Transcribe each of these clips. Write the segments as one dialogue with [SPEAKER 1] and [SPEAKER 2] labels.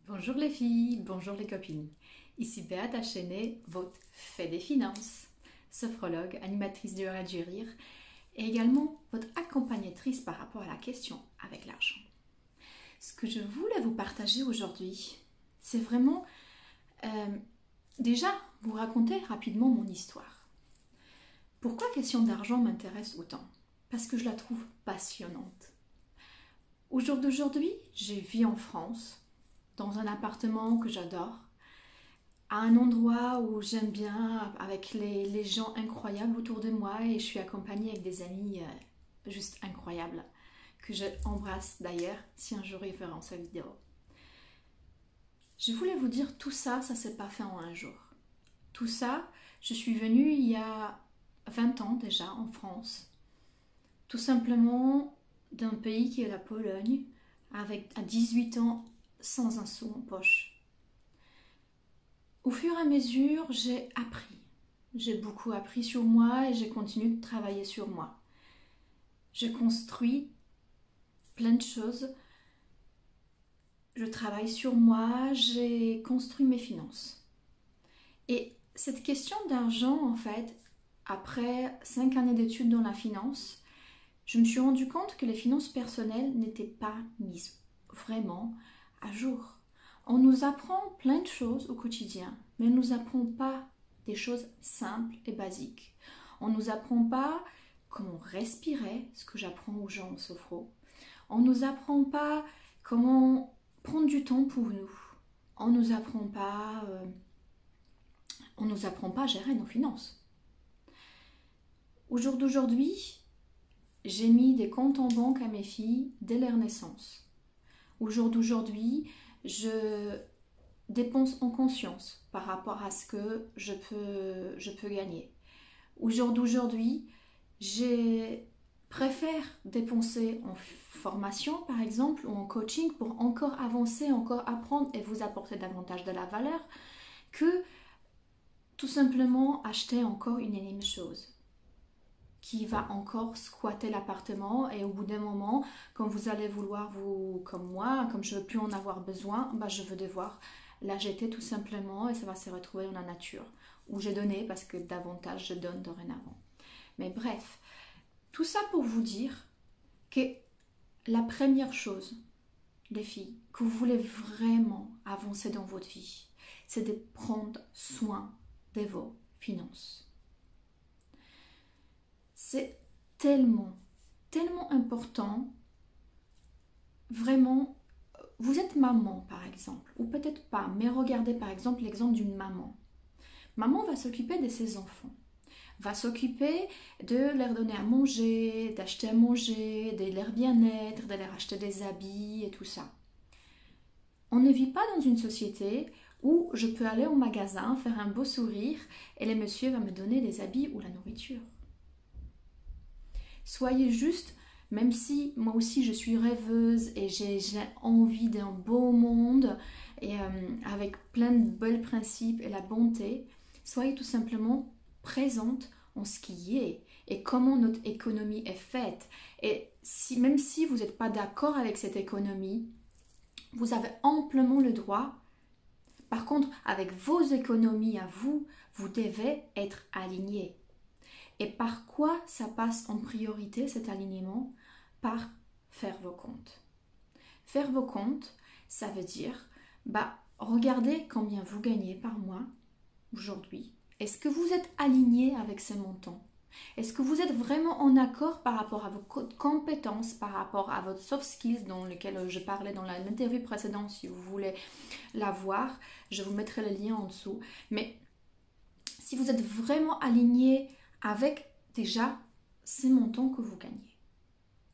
[SPEAKER 1] Bonjour les filles, bonjour les copines. Ici Béata Chenet, votre fée des finances, sophrologue, animatrice du Rêve du Rire et également votre accompagnatrice par rapport à la question avec l'argent. Ce que je voulais vous partager aujourd'hui, c'est vraiment déjà vous raconter rapidement mon histoire. Pourquoi question d'argent m'intéresse autant? Parce que je la trouve passionnante. Au jour d'aujourd'hui, je vis en France, dans un appartement que j'adore, à un endroit où j'aime bien, avec les gens incroyables autour de moi, et je suis accompagnée avec des amis juste incroyables, que je embrasse d'ailleurs si un jour ils verront cette vidéo. Je voulais vous dire, tout ça, ça s'est pas fait en un jour. Tout ça, je suis venue il y a 20 ans déjà en France, tout simplement d'un pays qui est la Pologne, avec à 18 ans sans un sou en poche. Au fur et à mesure, j'ai appris. J'ai beaucoup appris sur moi et j'ai continué de travailler sur moi. J'ai construit plein de choses. Je travaille sur moi, j'ai construit mes finances. Et cette question d'argent, en fait, après 5 années d'études dans la finance, je me suis rendu compte que les finances personnelles n'étaient pas mises vraiment à jour. On nous apprend plein de choses au quotidien, mais on ne nous apprend pas des choses simples et basiques. On ne nous apprend pas comment respirer, ce que j'apprends aux gens en sophro. On ne nous apprend pas comment prendre du temps pour nous. On ne nous apprend pas, à gérer nos finances. Au jour d'aujourd'hui, j'ai mis des comptes en banque à mes filles dès leur naissance. Au jour d'aujourd'hui, je dépense en conscience par rapport à ce que je peux gagner. Au jour d'aujourd'hui, je préfère dépenser en formation, par exemple, ou en coaching pour encore avancer, encore apprendre et vous apporter davantage de la valeur, que tout simplement acheter encore une énième chose qui va encore squatter l'appartement, et au bout d'un moment, quand vous allez vouloir, vous, comme moi, comme je ne veux plus en avoir besoin, je vais devoir la jeter tout simplement et ça va se retrouver dans la nature, où j'ai donné parce que davantage je donne dorénavant. Mais bref, tout ça pour vous dire que la première chose, les filles, que vous voulez vraiment avancer dans votre vie, c'est de prendre soin de vos finances. C'est tellement important. Vraiment, vous êtes maman par exemple, ou peut-être pas, mais regardez par exemple l'exemple d'une maman. Maman va s'occuper de ses enfants, va s'occuper de leur donner à manger, d'acheter à manger, de leur bien-être, de leur acheter des habits et tout ça. On ne vit pas dans une société où je peux aller au magasin, faire un beau sourire et le monsieur va me donner des habits ou la nourriture. Soyez juste, même si moi aussi je suis rêveuse et j'ai envie d'un beau monde et avec plein de belles principes et la bonté, soyez tout simplement présente en ce qui est et comment notre économie est faite. Et même si vous n'êtes pas d'accord avec cette économie, vous avez amplement le droit. Par contre, avec vos économies à vous, vous devez être aligné. Et par quoi ça passe en priorité cet alignement? Par faire vos comptes. Faire vos comptes, ça veut dire, regardez combien vous gagnez par mois aujourd'hui. Est-ce que vous êtes aligné avec ces montants? Est-ce que vous êtes vraiment en accord par rapport à vos compétences, par rapport à votre soft skills dans lequel je parlais dans l'interview précédente? Si vous voulez la voir, je vous mettrai le lien en dessous. Mais si vous êtes vraiment aligné avec déjà ces montants que vous gagnez.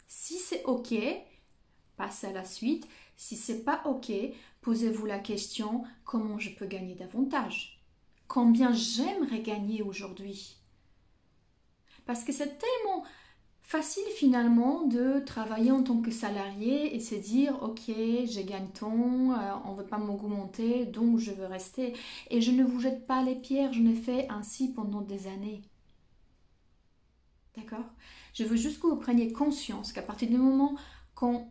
[SPEAKER 1] Si c'est ok, passez à la suite. Si c'est pas ok, posez-vous la question, comment je peux gagner davantage? Combien j'aimerais gagner aujourd'hui? Parce que c'est tellement facile finalement de travailler en tant que salarié et se dire ok, je gagne tant, on ne veut pas m'augmenter, donc je veux rester. Et je ne vous jette pas les pierres, je l'ai fait ainsi pendant des années. D'accord? Je veux juste que vous preniez conscience qu'à partir du moment qu'on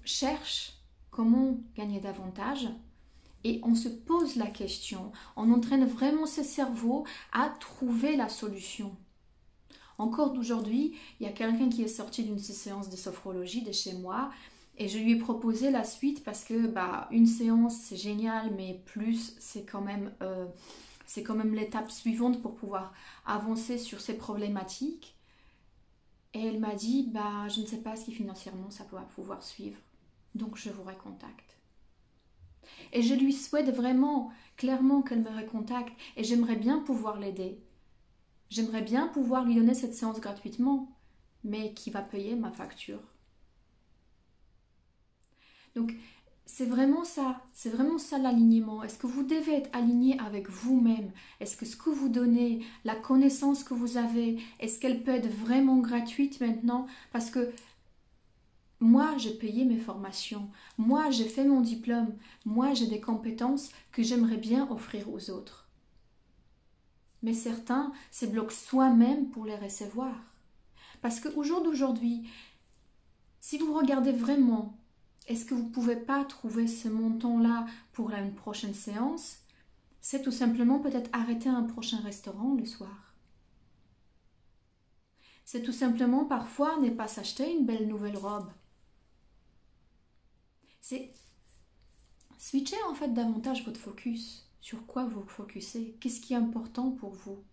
[SPEAKER 1] cherche comment gagner davantage et on se pose la question, on entraîne vraiment ses cerveaux à trouver la solution. Encore d'aujourd'hui, il y a quelqu'un qui est sorti d'une séance de sophrologie de chez moi et je lui ai proposé la suite parce que une séance c'est génial, mais plus c'est quand même l'étape suivante pour pouvoir avancer sur ces problématiques. Et elle m'a dit, je ne sais pas si financièrement ça va pouvoir suivre, donc je vous recontacte. Et je lui souhaite vraiment, clairement qu'elle me recontacte et j'aimerais bien pouvoir l'aider. J'aimerais bien pouvoir lui donner cette séance gratuitement, mais qui va payer ma facture. Donc, c'est vraiment ça l'alignement. Est-ce que vous devez être aligné avec vous-même? Est-ce que ce que vous donnez, la connaissance que vous avez, est-ce qu'elle peut être vraiment gratuite maintenant? Parce que moi, j'ai payé mes formations, moi, j'ai fait mon diplôme, moi, j'ai des compétences que j'aimerais bien offrir aux autres. Mais certains se bloquent soi-même pour les recevoir. Parce qu'au jour d'aujourd'hui, si vous regardez vraiment, est-ce que vous ne pouvez pas trouver ce montant-là pour une prochaine séance? C'est tout simplement peut-être arrêter un prochain restaurant le soir. C'est tout simplement parfois ne pas s'acheter une belle nouvelle robe. C'est switcher en fait davantage votre focus. Sur quoi vous focussez? Qu'est-ce qui est important pour vous?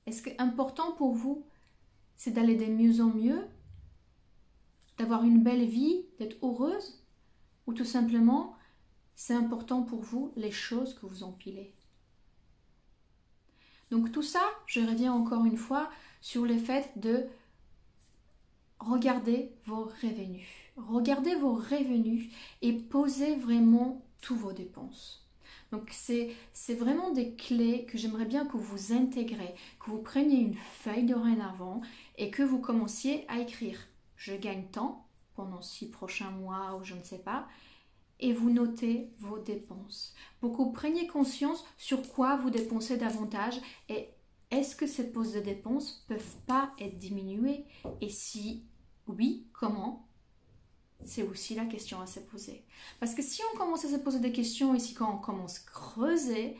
[SPEAKER 1] Est-ce que important pour vous, c'est d'aller de mieux en mieux? D'avoir une belle vie, d'être heureuse? Ou tout simplement, c'est important pour vous les choses que vous empilez? Donc tout ça, je reviens encore une fois sur le fait de regarder vos revenus. Regardez vos revenus et posez vraiment tous vos dépenses. Donc c'est vraiment des clés que j'aimerais bien que vous intégrez, que vous preniez une feuille dorénavant et que vous commenciez à écrire. Je gagne tant pendant 6 prochains mois ou je ne sais pas. Et vous notez vos dépenses. Pour que vous preniez conscience sur quoi vous dépensez davantage et est-ce que ces postes de dépenses ne peuvent pas être diminuées? Et si oui, comment? C'est aussi la question à se poser. Parce que si on commence à se poser des questions ici, quand on commence à creuser,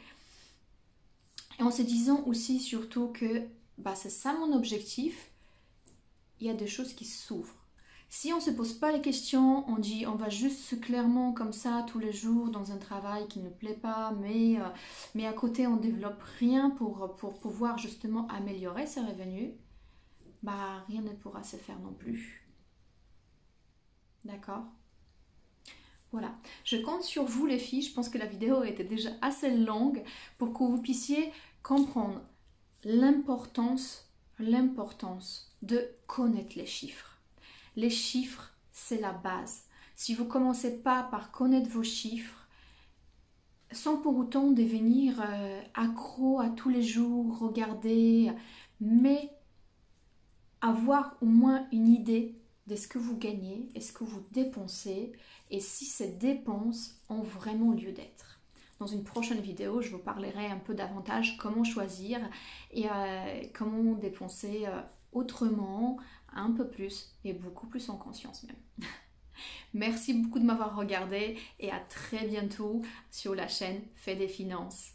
[SPEAKER 1] et en se disant aussi surtout que c'est ça mon objectif, il y a des choses qui s'ouvrent. Si on ne se pose pas les questions, on dit on va juste clairement comme ça tous les jours dans un travail qui ne plaît pas, mais à côté on ne développe rien pour pouvoir justement améliorer ses revenus, rien ne pourra se faire non plus. D'accord? Voilà, je compte sur vous les filles, je pense que la vidéo était déjà assez longue pour que vous puissiez comprendre l'importance de connaître les chiffres. Les chiffres, c'est la base. Si vous ne commencez pas par connaître vos chiffres, sans pour autant devenir accro à tous les jours, regarder, mais avoir au moins une idée de ce que vous gagnez et ce que vous dépensez et si ces dépenses ont vraiment lieu d'être. Dans une prochaine vidéo, je vous parlerai un peu davantage comment choisir et comment dépenser autrement, un peu plus et beaucoup plus en conscience même. Merci beaucoup de m'avoir regardé et à très bientôt sur la chaîne Fait des Finances.